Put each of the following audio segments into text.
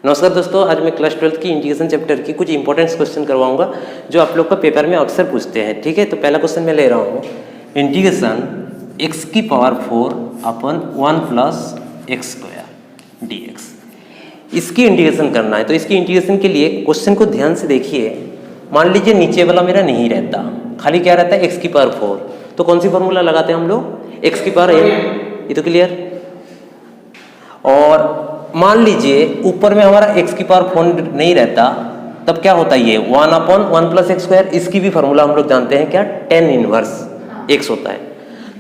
नमस्कार दोस्तों, आज मैं क्लास 12 की इंटीग्रेशन चैप्टर की कुछ इंपॉर्टेंट क्वेश्चन करवाऊंगा जो आप लोग का पेपर में अक्सर पूछते हैं। ठीक है, तो पहला क्वेश्चन मैं ले रहा हूँ, इंटीग्रेशन x की पावर 4 अपन 1 plus x square D x. इसकी इंटीग्रेशन करना है। तो इसकी इंटीग्रेशन के लिए क्वेश्चन को ध्यान से देखिए। मान लीजिए नीचे वाला मेरा नहीं रहता, खाली क्या रहता है x की पावर 4, तो कौन सी फॉर्मूला लगाते हैं हम लोग, x की पावर n। ये तो क्लियर। और मान लीजिए ऊपर में हमारा x की पावर 4 नहीं रहता, तब क्या होता है, ये 1/1 प्लस एक्स स्क्वायर। इसकी भी फॉर्मूला हम लोग जानते हैं क्या, tan इनवर्स x होता है।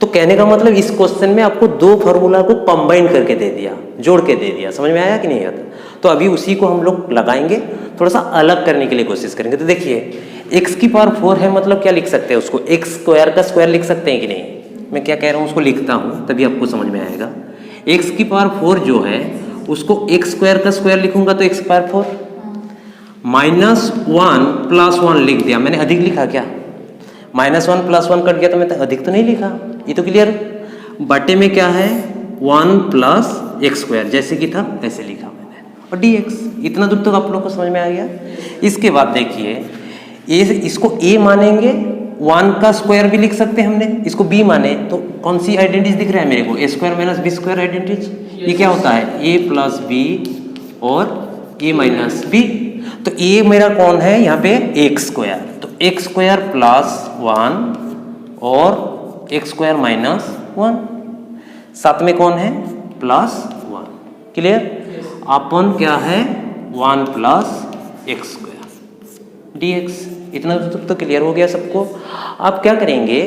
तो कहने का मतलब इस क्वेश्चन में आपको दो फॉर्मूला को कंबाइन करके दे दिया, जोड़ के दे दिया। समझ में आया कि नहीं आता? तो अभी उसी को हम लोग लगाएंगे, थोड़ा सा अलग करने के लिए कोशिश करेंगे। तो देखिए x की पावर 4 है, मतलब क्या लिख सकते हैं उसको, एक्स स्क्वायर का स्क्वायर लिख सकते हैं कि नहीं। मैं क्या कह रहा हूँ उसको लिखता हूँ, तभी आपको समझ में आएगा। x की पावर 4 जो है उसको एक्स स्क्वायर का स्क्वायर लिखूंगा तो एक्स पावर 4 माइनस 1 प्लस 1 लिख दिया। मैंने अधिक लिखा क्या, -1 प्लस 1 कट गया तो मैं अधिक तो नहीं लिखा। ये तो क्लियर। बटे में क्या है, 1 प्लस एक्स स्क्वायर, जैसे कि था ऐसे लिखा मैंने, और dx। इतना दूर तक आप लोग को समझ में आ गया। इसके बाद देखिए, इसको a मानेंगे, 1 का स्क्वायर भी लिख सकते हैं हमने, इसको b माने तो कौन सी आइडेंटिटी दिख रहा है मेरे को, a square minus b square identity. ये क्या होता है, a प्लस b और a माइनस b। तो a मेरा कौन है यहाँ पे, एक्स स्क्वायर, तो एक्स स्क्वायर प्लस 1 और एक्स स्क्वायर माइनस 1, साथ में कौन है, प्लस 1। क्लियर। अपन क्या है, 1 प्लस एक्स स्क्वायर dx। इतना तो क्लियर हो गया सबको। आप क्या करेंगे,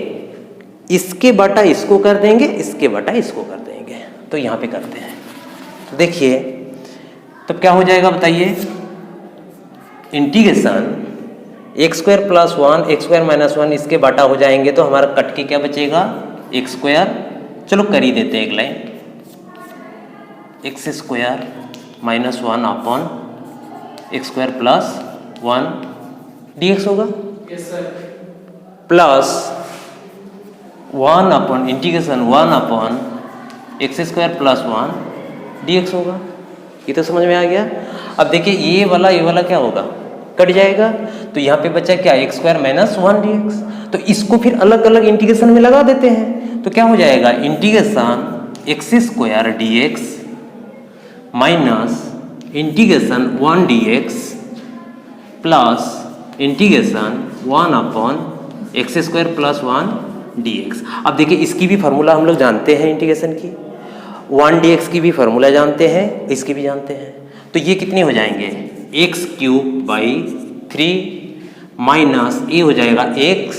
इसके बटा इसको कर देंगे, इसके बटा इसको कर देंगे। तो यहाँ पे करते हैं, तो देखिए तब क्या हो जाएगा बताइए, integration x square plus 1 x square minus 1, इसके बटा हो जाएंगे तो हमारा कट के क्या बचेगा, एक्स स्क्वायर। चलो कर ही देते हैं एक line, x square minus 1 upon x square plus 1 dx होगा। Yes sir. Plus 1 upon integration 1 upon x square plus 1 dx होगा। ये तो समझ में आ गया। अब देखिए ये वाला क्या होगा, कट जाएगा। तो यहाँ पे बचा क्या, एक्स स्क्वायर माइनस 1 dx। तो इसको फिर अलग अलग इंटीग्रेशन में लगा देते हैं। तो क्या हो जाएगा, integration x square dx minus integration 1 dx plus integration 1 upon x square plus 1 dx। अब देखिए इसकी भी फार्मूला हम लोग जानते हैं, इंटीग्रेशन की 1 dx की भी फार्मूला जानते हैं, इसकी भी जानते हैं। तो ये कितने हो जाएंगे, एक्स क्यूब बाई 3 माइनस ए हो जाएगा x,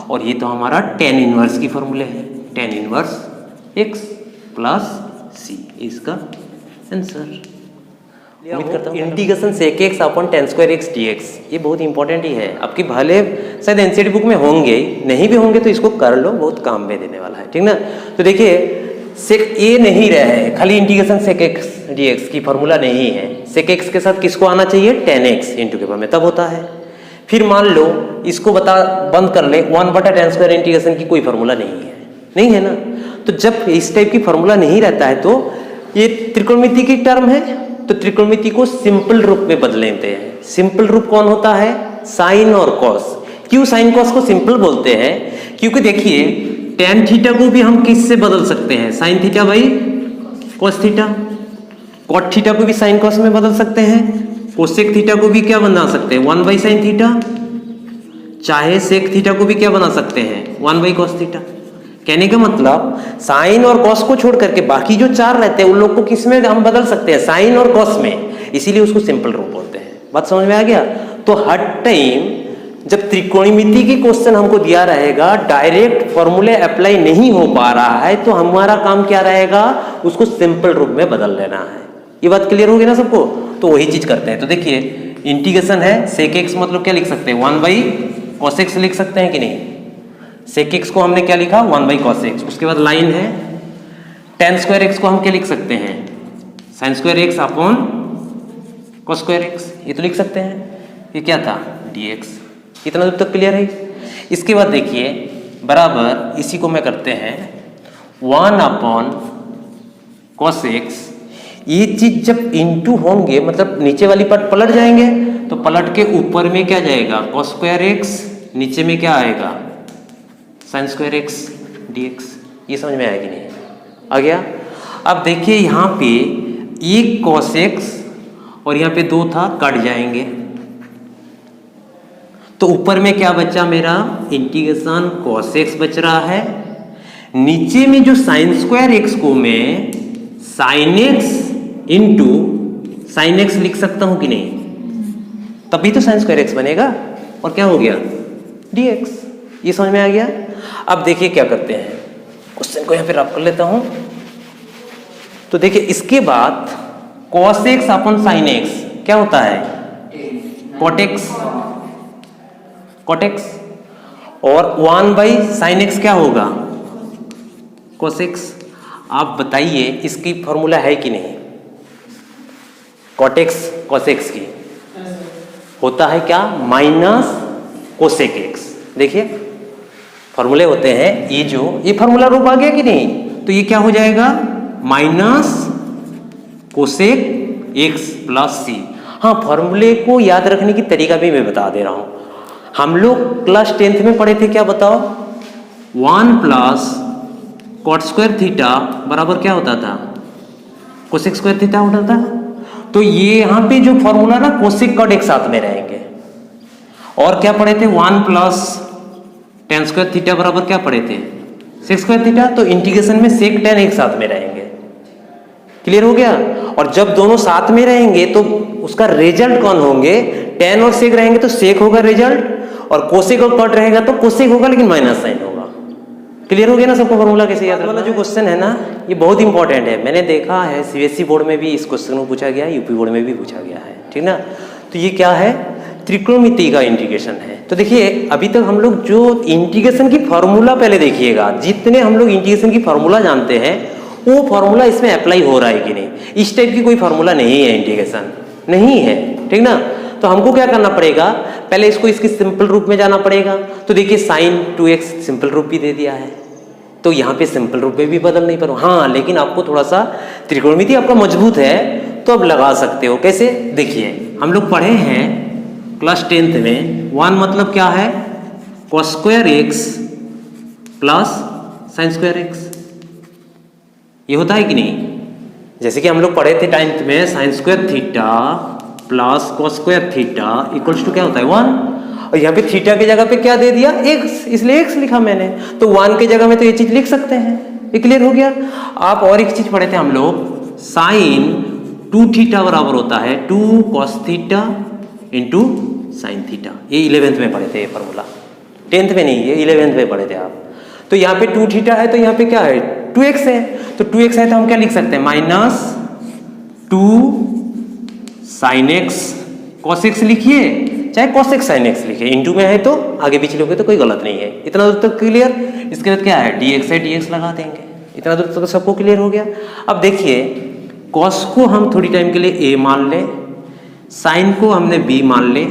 और ये तो हमारा tan इनवर्स की फार्मूले है, tan inverse x plus c, इसका आंसर। उम्मीद करता हूँ integration sec X upon tan square x dx, ये बहुत इंपॉर्टेंट ही है। आपकी भले शायद एनसीईआरटी बुक में होंगे, नहीं भी होंगे तो इसको कर लो, बहुत काम में देने वाला है, ठीक ना। तो देखिए सेक ए नहीं रहा है, खाली इंटीग्रेशन सेक एक्स dx की फार्मूला नहीं है। सेक एक्स के साथ किसको आना चाहिए, tan x इंटू के पावर में, तब होता है। फिर मान लो इसको बंद कर ले, 1/tan स्क्वायर इंटीग्रेशन की कोई फार्मूला नहीं है ना। तो जब इस टाइप की फार्मूला नहीं रहता है तो ये त्रिकोणमिति की टर्म है, तो त्रिकोणमिति को सिंपल रूप में बदल लेते हैं। सिंपल रूप कौन होता है, साइन और कॉस। क्यों साइन कॉस को सिंपल बोलते हैं, क्योंकि देखिए tan थीटा को भी हम किससे बदल सकते हैं, sine theta by cos theta. Cot theta को भी साइन कॉस में बदल सकते हैं, कोसेक थीटा को भी क्या बना सकते हैं, 1/sin थीटा। चाहे सेक थीटा को भी क्या बना सकते हैं, 1/cos थीटा। कहने का मतलब साइन और कॉस को छोड़ करके बाकी जो चार रहते हैं उन लोग को किस में हम बदल सकते हैं, साइन और कॉस में, इसीलिए उसको सिंपल रूप बोलते हैं। बात समझ में आ गया। तो हर टाइम जब त्रिकोणमिति की क्वेश्चन हमको दिया रहेगा, डायरेक्ट फॉर्मूले अप्लाई नहीं हो पा रहा है, तो हमारा काम क्या रहेगा, उसको सिंपल रूप में बदल लेना है। ये बात क्लियर होगी ना सबको। तो वही चीज करते हैं। तो देखिए इंटीग्रेशन है सेक एक्स, मतलब क्या लिख सकते हैं, 1/cos x लिख सकते हैं कि नहीं। सेक एक्स को हमने क्या लिखा, 1/cos x। उसके बाद लाइन है tan स्क्वायर एक्स को हम क्या लिख सकते हैं, sin square x upon cos square x, ये तो लिख सकते हैं। ये क्या था, dx। इतना दूर तक क्लियर है। इसके बाद देखिए बराबर इसी को मैं करते हैं 1/cos x ये चीज जब इनटू होंगे मतलब नीचे वाली पार्ट पलट जाएंगे, तो पलट के ऊपर में क्या जाएगा cos स्क्वायर एक्स, नीचे में क्या आएगा sin स्क्वायर एक्स dx। ये समझ में आया कि नहीं? आ गया। अब देखिए यहाँ पे एक cos x और यहाँ पे 2 था, कट जाएंगे, तो ऊपर में क्या बचा मेरा इंटीग्रेशन cos x बच रहा है। नीचे में जो sin स्क्वायर एक्स को मैं sin x into sin x लिख सकता हूं कि नहीं? तभी तो sin स्क्वायर एक्स बनेगा, और क्या हो गया dx। ये समझ में आ गया। अब देखिए क्या करते हैं, क्वेश्चन को यहाँ पे रब कर लेता हूं। तो देखिए इसके बाद cos x अपन sin x क्या होता है cot x, और 1/sin x क्या होगा cos x। आप बताइए इसकी फॉर्मूला है कि नहीं? cot x cos x की होता है क्या माइनस cosec x। देखिए फॉर्मूले होते हैं, ये फॉर्मूला रूप आ गया कि नहीं? तो ये क्या हो जाएगा minus cosec x plus c। हाँ, फॉर्मूले को याद रखने की तरीका भी मैं बता दे रहा हूं। हम लोग क्लास 10th में पढ़े थे, क्या बताओ? 1 प्लस cot स्क्वायर थीटा बराबर क्या होता था cosec स्क्वायर थीटा होता था। तो ये यहाँ पे जो फॉर्मूला ना cosec cot एक साथ में रहेंगे। और क्या पढ़े थे 1 प्लस tan स्क्वायर थीटा बराबर क्या पढ़े थे sec स्क्वायर थीटा। तो इंटीग्रेशन में sec tan एक साथ में रहेंगे। क्लियर हो गया। और जब दोनों साथ में रहेंगे तो उसका रिजल्ट कौन होंगे, tan और sec रहेंगे तो sec होगा रिजल्ट, और cosec और cot रहेगा तो cosec होगा लेकिन माइनस साइन होगा। क्लियर हो गया ना सबको फॉर्मूला कैसे याद? वाला जो क्वेश्चन है ना ये बहुत इंपॉर्टेंट है। मैंने देखा है सीबीएसई बोर्ड में भी इस क्वेश्चन को पूछा गया है, यूपी बोर्ड में भी पूछा गया है, ठीक ना। तो ये क्या है त्रिकोणमिति का इंटीग्रेशन है। तो देखिए अभी तक हम लोग जो इंटीग्रेशन की फॉर्मूला पहले देखिएगा, जितने हम लोग इंटीग्रेशन की फॉर्मूला जानते हैं वो फॉर्मूला इसमें अप्लाई हो रहा है कि नहीं। इस टाइप की कोई फॉर्मूला नहीं है, इंटीग्रेशन नहीं है, ठीक ना। तो हमको क्या करना पड़ेगा, पहले इसको इसके सिंपल रूप में जाना पड़ेगा। तो देखिए sin 2x सिंपल रूप भी दे दिया है, तो यहाँ पे सिंपल रूप में भी बदल नहीं पाऊँ। हाँ, लेकिन आपको थोड़ा सा त्रिकोणमिति आपका मजबूत है तो अब लगा सकते हो। कैसे? देखिए हम लोग पढ़े हैं क्लास 10th में 1 मतलब क्या है cos square x plus sin square x। ये होता है कि नहीं? जैसे कि हम लोग पढ़े थे 10th में sin square theta plus cos square theta equals to क्या होता है 1। और यहाँ पे थीटा की जगह पे क्या दे दिया x, इसलिए x लिखा मैंने। तो 1 की जगह में तो ये चीज लिख सकते हैं। ये क्लियर हो गया। आप और एक चीज पढ़े थे हम लोग sin 2 थीटा बराबर होता है 2 cos theta into sine theta. ये 11th में पढ़े थे ये फॉर्मूला, 10th में नहीं, ये 11th में पढ़े थे आप। तो यहाँ पे 2 थीटा है तो यहाँ पे क्या है 2x है। तो 2x है तो हम क्या लिख सकते हैं minus 2 sine x cos x लिखिए, चाहे कॉस एक्स साइन एक्स लिखिए, इंटू में है तो आगे पीछे लोगे तो कोई गलत नहीं है। इतना दूर तक क्लियर। इसके बाद क्या है dx है, dx लगा देंगे। इतना दूर तक सबको क्लियर हो गया। अब देखिए कॉस को हम थोड़ी टाइम के लिए a मान ले, साइन को हमने b मान ले,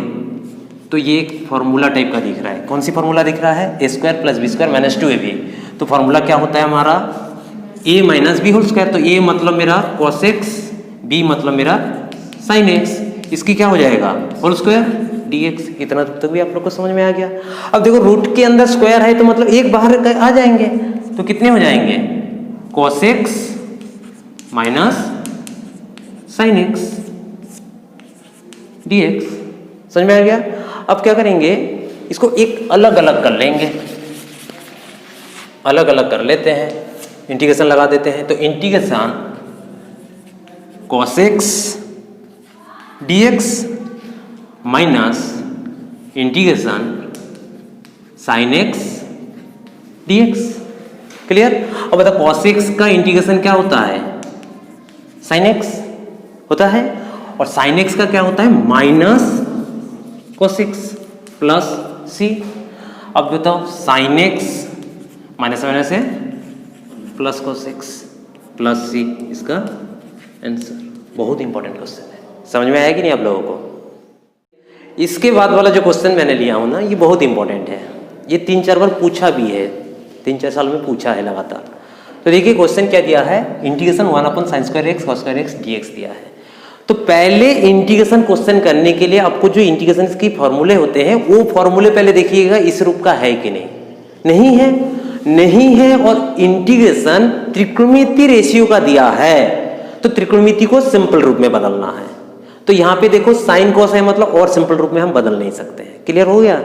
तो ये एक फॉर्मूला टाइप का दिख रहा है। कौन सी फॉर्मूला दिख रहा है a square plus B square minus 2ab। तो फॉर्मूला क्या होता है हमारा a minus B whole square. तो a मतलब मेरा cos x, b मतलब मेरा sin x, इसकी क्या हो जाएगा होल स्क्वायर dx। इतना तक भी आप लोग को समझ में आ गया। अब देखो रूट के अंदर स्क्वायर है तो मतलब एक बाहर आ जाएंगे, तो कितने हो जाएंगे cos x minus sin x dx। समझ में आ गया। अब क्या करेंगे इसको एक अलग अलग कर लेंगे, अलग अलग कर लेते हैं, इंटीग्रेशन लगा देते हैं। तो integration cos x dx minus integration sin x dx। Clear. अब बता cos x का इंटीग्रेशन क्या होता है sin x होता है, और sin x का क्या होता है minus cos x plus c। अब बताओ sin x माइनस माइनस है plus cos x plus c, इसका आंसर। बहुत इंपॉर्टेंट क्वेश्चन है, समझ में आया कि नहीं आप लोगों को। इसके बाद वाला जो क्वेश्चन मैंने लिया हूं ना ये बहुत इंपॉर्टेंट है। ये 3-4 बार पूछा भी है, 3-4 साल में पूछा है लगातार। तो देखिए क्वेश्चन क्या दिया है, integration 1 upon sine square x cos square x dx दिया है। तो पहले इंटीग्रेशन क्वेश्चन करने के लिए आपको जो इंटीग्रेशन की फॉर्मूले होते हैं वो फॉर्मूले पहले देखिएगा इस रूप का है कि नहीं, नहीं है, नहीं है। और इंटीग्रेशन त्रिकोणमितीय रेशियो का दिया है, तो त्रिकोणमिति को सिंपल रूप में बदलना है। तो यहाँ पे देखो साइन कॉस है, मतलब और सिंपल रूप में हम बदल नहीं सकते हैं। क्लियर हो गया।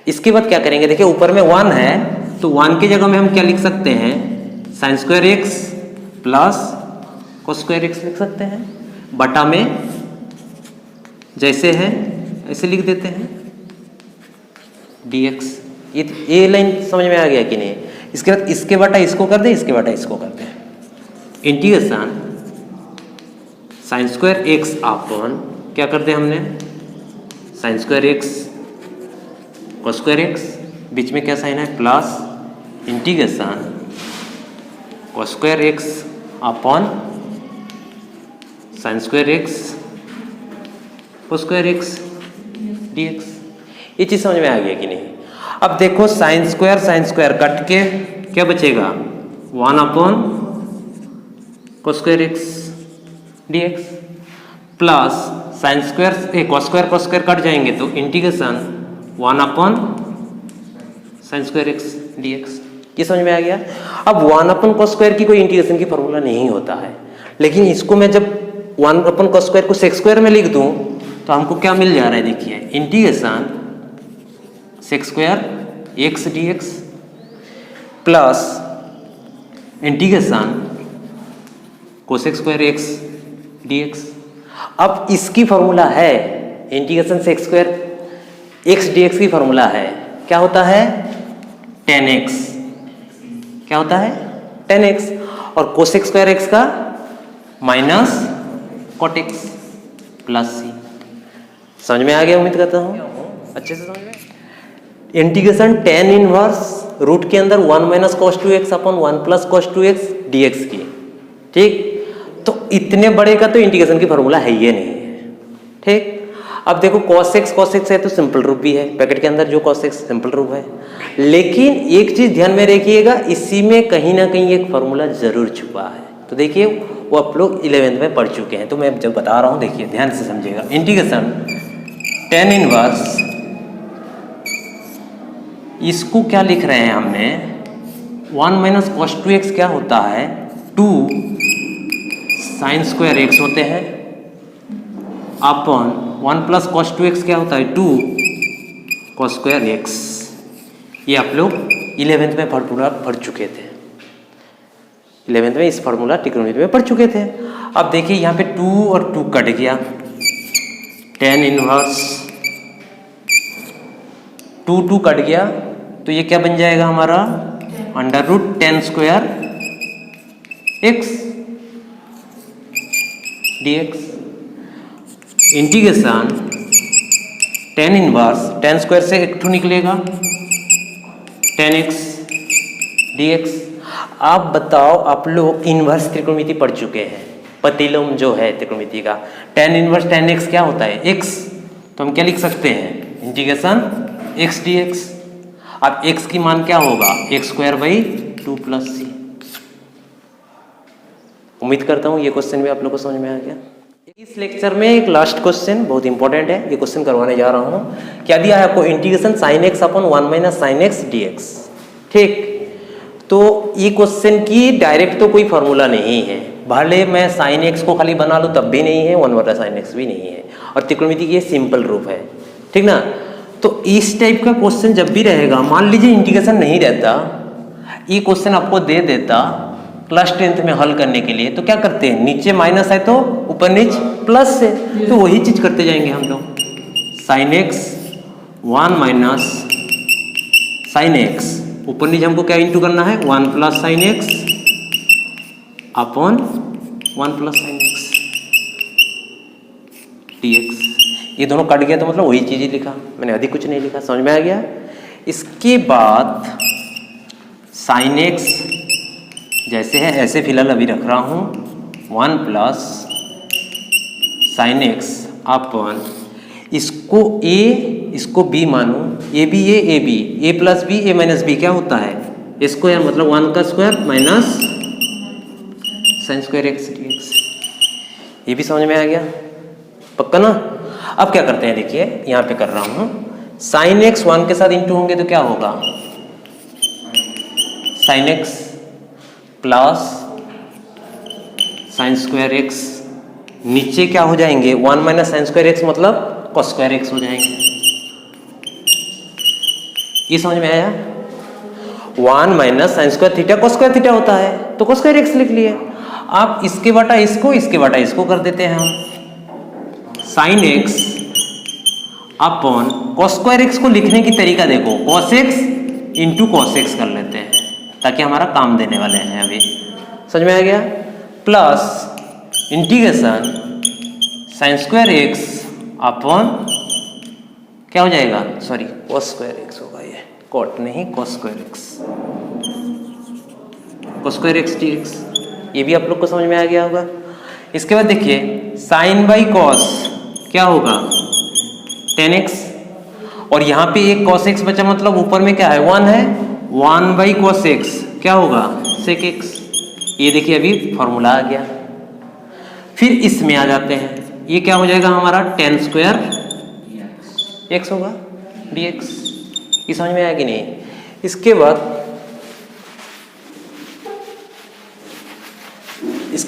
इसके बाद क्या करेंगे, देखिए ऊपर में 1 है तो 1 की जगह में हम क्या लिख सकते हैं, sign square x plus cos square x लिख सकते हैं, बटा में जैसे है ऐसे लिख देते हैं dx। ये लाइन समझ में आ गया कि नहीं। इसके बाद इसके बटा इसको कर दें, इसके बटा इसको कर दें। Integration sine square x upon क्या कर दें हमने, sine square x cos square x, बीच में क्या साइन है plus, integration cos square x upon sine square x cos square x dx। ये चीज समझ में आ गया कि नहीं। अब देखो साइन स्क्वायर कट के क्या बचेगा, 1 upon cos square x dx plus sine square cos square cut जाएंगे तो integration 1 upon sine square x dx। ये समझ में आ गया। अब 1 अपॉन कॉस स्क्वायर की कोई इंटीग्रेशन की फॉर्मूला नहीं होता है, लेकिन इसको मैं जब 1 अपॉन कॉस स्क्वायर को सेक स्क्वायर में लिख दूं तो हमको क्या मिल जा रहा है, देखिए integration sec square x dx plus integration cosec square x dx। अब इसकी फॉर्मूला है integration sec square x dx की फॉर्मूला है, क्या होता है, tan x। क्या होता है, tan x। और कोसेक स्क्वायर एक्स का माइनस कॉट एक्स प्लस सी। समझ में आ गया, उम्मीद करता हूँ अच्छे से समझ में। इंटीग्रेशन tan इनवर्स रूट के अंदर 1 minus cos 2x upon 1 plus cos 2x dx की, ठीक। तो इतने बड़े का तो इंटीग्रेशन की फॉर्मूला है ही नहीं है, ठीक। अब देखो cos x है तो सिंपल रूप भी है, पैकेट के अंदर जो cos x सिंपल रूप है। लेकिन एक चीज ध्यान में रखिएगा, इसी में कहीं ना कहीं एक फॉर्मूला जरूर छुपा है। तो देखिए वो आप लोग 11th में पढ़ चुके हैं, तो मैं जब बता रहा हूँ देखिए ध्यान से समझिएगा। इंटीग्रेशन tan इनवर्स, इसको क्या लिख रहे हैं हमने, 1 माइनस कॉस 2x क्या होता है, 2 साइन स्क्वायर एक्स होते हैं अपॉन 1 प्लस कॉस 2x क्या होता है, 2 कॉस स्क्वायर एक्स। ये आप लोग 11th में फॉर्मूला पढ़ चुके थे, 11th में इस फॉर्मूला ट्रिग्नोमेट्री में पढ़ चुके थे। अब देखिए यहाँ पे 2 और 2 कट गया, tan इनवर्स 2 कट गया तो ये क्या बन जाएगा हमारा, under root tan square x dx। Integration tan inverse, tan square से एक 2 निकलेगा, tan x dx। आप बताओ, आप लोग इनवर्स त्रिकोणमिति पढ़ चुके हैं, पतिलम जो है त्रिकोणमिति का, tan इनवर्स tan x क्या होता है, x। तो हम क्या लिख सकते हैं, इंटीग्रेशन x dx। अब x की मान क्या होगा, x स्क्वायर बाई 2 प्लस सी। उम्मीद करता हूँ ये क्वेश्चन भी आप लोग को समझ में आ गया। इस लेक्चर में एक लास्ट क्वेश्चन बहुत इंपॉर्टेंट है, ये क्वेश्चन करवाने जा रहा हूँ। क्या दिया है आपको, integration sign x upon 1 minus sine x dx, ठीक। तो ये क्वेश्चन की डायरेक्ट तो कोई फॉर्मूला नहीं है, भले मैं साइन एक्स को खाली बना लूँ तब भी नहीं है, 1 बटा साइन एक्स भी नहीं है, और त्रिकोणमिति की ये सिंपल रूप है, ठीक ना। तो इस टाइप का क्वेश्चन जब भी रहेगा, मान लीजिए इंटीग्रेशन नहीं रहता, ये क्वेश्चन आपको दे देता क्लास 10th में हल करने के लिए, तो क्या करते हैं, नीचे माइनस है तो ऊपर नीचे प्लस है, तो वही चीज करते जाएंगे हम लोग। Sine x 1 minus sine x, ऊपर नीचे हमको क्या इंटू करना है, 1 plus sine x upon 1 plus sine x dx। ये दोनों कट गया तो मतलब वही चीज ही लिखा, मैंने अधिक कुछ नहीं लिखा। समझ में आ गया। इसके बाद साइन एक्स जैसे है ऐसे फिलहाल अभी रख रहा हूँ, 1 प्लस साइन एक्स अपॉन, इसको a इसको b मानूं, a b a b, a plus b a minus b क्या होता है, स्क्वायर मतलब 1 का square minus sine square x dx। ये भी समझ में आ गया, पक्का ना। अब क्या करते हैं, देखिए यहाँ पे कर रहा हूँ, साइन एक्स 1 के साथ इंटू होंगे तो क्या होगा, sine x plus sign square x, नीचे क्या हो जाएंगे 1 माइनस साइन स्क्वायर एक्स मतलब कॉस स्क्वायर एक्स हो जाएंगे। ये समझ में आया, 1 minus sine square theta cos square theta होता है तो कॉस स्क्वायर एक्स लिख लिए। आप इसके बटा इसको कर देते हैं हम, sign x upon cos square x को लिखने की तरीका देखो, cos x into cos x कर लेते हैं ताकि हमारा काम देने वाले हैं अभी, समझ में आ गया। Plus integration sine square x upon क्या हो जाएगा, सॉरी कॉस स्क्वायर एक्स होगा, ये कॉट नहीं cos square x, cos square x dx। ये भी आप लोग को समझ में आ गया होगा। इसके बाद देखिए साइन बाई कॉस क्या होगा 10x, और यहाँ पे एक cos x बचा मतलब ऊपर में क्या है 1 है, 1 बाई कॉस एक्स क्या होगा sec x। ये देखिए अभी फॉर्मूला आ गया। फिर इसमें आ जाते हैं, ये क्या हो जाएगा हमारा tan स्क्वायर x होगा dx। ये समझ में आया कि नहीं। इसके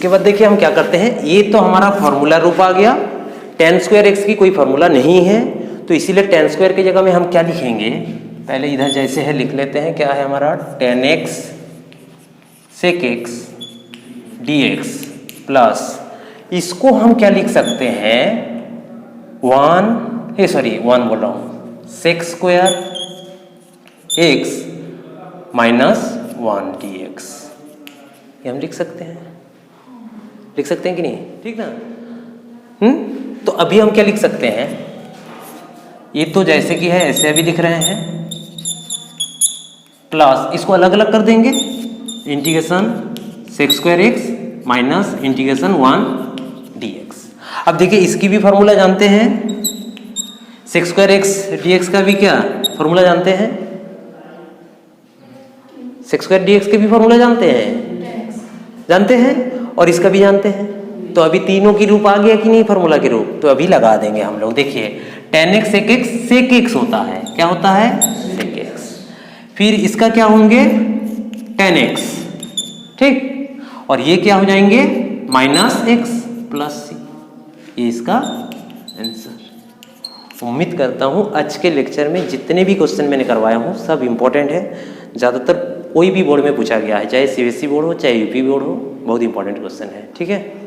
बाद देखिए हम क्या करते हैं, ये तो हमारा फॉर्मूला रूप आ गया, tan स्क्वायर एक्स की कोई फॉर्मूला नहीं है तो इसीलिए tan स्क्वायर की जगह में हम क्या लिखेंगे, पहले इधर जैसे है लिख लेते हैं, क्या है हमारा tan x sec x dx plus इसको हम क्या लिख सकते हैं 1 बोल रहा हूँ sec square x minus 1 dx, ये हम लिख सकते हैं कि नहीं, ठीक ना। तो अभी हम क्या लिख सकते हैं, ये तो जैसे कि है ऐसे अभी लिख रहे हैं, प्लस इसको अलग अलग कर देंगे, integration sec square x minus integration 1 dx। अब देखिए इसकी भी फॉर्मूला जानते हैं, sec स्क्वायर x dx का भी क्या फॉर्मूला जानते हैं, sec स्क्वायर dx के भी फॉर्मूला जानते हैं और इसका भी जानते हैं। तो अभी तीनों की रूप आ गया कि नहीं फॉर्मूला के रूप, तो अभी लगा देंगे हम लोग। देखिए tan x sec x होता है, क्या होता है sec x, फिर इसका क्या होंगे tan x, ठीक, और ये क्या हो जाएंगे माइनस x प्लस c। ये इसका आंसर। उम्मीद करता हूँ आज के लेक्चर में जितने भी क्वेश्चन मैंने करवाया हूँ सब इंपॉर्टेंट है, ज़्यादातर कोई भी बोर्ड में पूछा गया है, चाहे CBSE बोर्ड हो चाहे UP बोर्ड हो, बहुत इंपॉर्टेंट क्वेश्चन है, ठीक है।